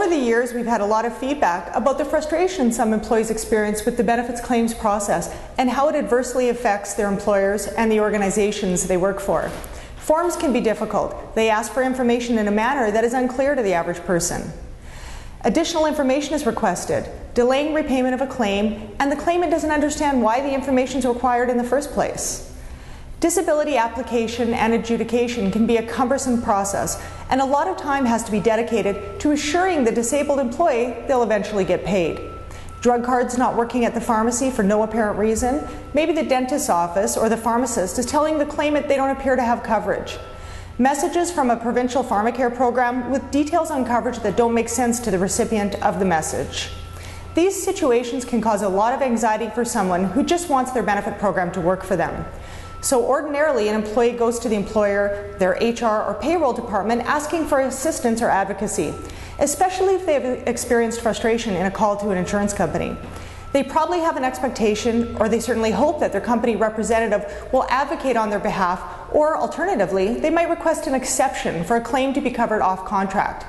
Over the years, we've had a lot of feedback about the frustration some employees experience with the benefits claims process and how it adversely affects their employers and the organizations they work for. Forms can be difficult. They ask for information in a manner that is unclear to the average person. Additional information is requested, delaying repayment of a claim, and the claimant doesn't understand why the information is required in the first place. Disability application and adjudication can be a cumbersome process, and a lot of time has to be dedicated to assuring the disabled employee they'll eventually get paid. Drug cards not working at the pharmacy for no apparent reason, maybe the dentist's office or the pharmacist is telling the claimant they don't appear to have coverage. Messages from a provincial pharmacare program with details on coverage that don't make sense to the recipient of the message. These situations can cause a lot of anxiety for someone who just wants their benefit program to work for them. So ordinarily, an employee goes to the employer, their HR or payroll department asking for assistance or advocacy, especially if they've experienced frustration in a call to an insurance company. They probably have an expectation, or they certainly hope that their company representative will advocate on their behalf, or alternatively, they might request an exception for a claim to be covered off contract.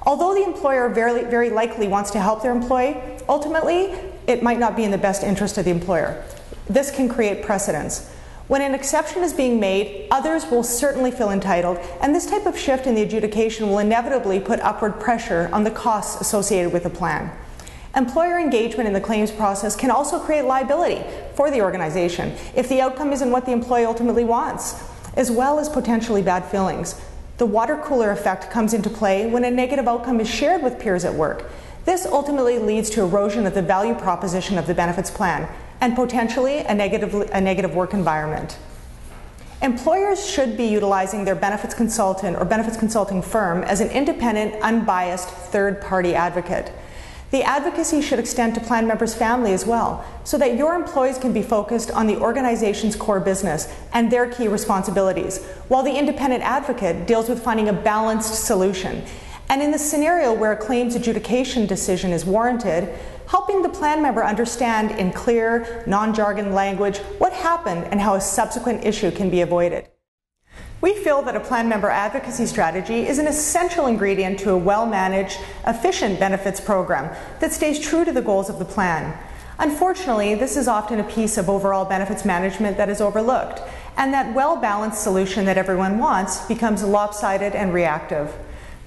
Although the employer very likely wants to help their employee, ultimately, it might not be in the best interest of the employer. This can create precedents. When an exception is being made, others will certainly feel entitled, and this type of shift in the adjudication will inevitably put upward pressure on the costs associated with the plan. Employer engagement in the claims process can also create liability for the organization if the outcome isn't what the employee ultimately wants, as well as potentially bad feelings. The water cooler effect comes into play when a negative outcome is shared with peers at work. This ultimately leads to erosion of the value proposition of the benefits plan, and potentially a negative work environment. Employers should be utilizing their benefits consultant or benefits consulting firm as an independent, unbiased third-party advocate. The advocacy should extend to plan members' family as well, so that your employees can be focused on the organization's core business and their key responsibilities, while the independent advocate deals with finding a balanced solution. And in the scenario where a claims adjudication decision is warranted, helping the plan member understand in clear, non-jargon language what happened and how a subsequent issue can be avoided. We feel that a plan member advocacy strategy is an essential ingredient to a well-managed, efficient benefits program that stays true to the goals of the plan. Unfortunately, this is often a piece of overall benefits management that is overlooked, and that well-balanced solution that everyone wants becomes lopsided and reactive.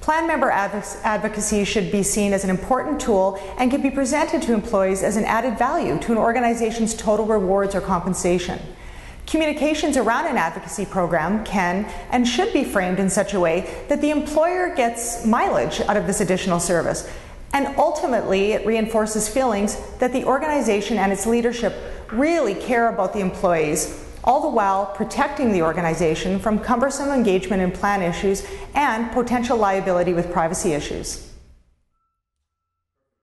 Plan member advocacy should be seen as an important tool and can be presented to employees as an added value to an organization's total rewards or compensation. Communications around an advocacy program can and should be framed in such a way that the employer gets mileage out of this additional service, and ultimately it reinforces feelings that the organization and its leadership really care about the employees, all the while protecting the organization from cumbersome engagement in plan issues and potential liability with privacy issues.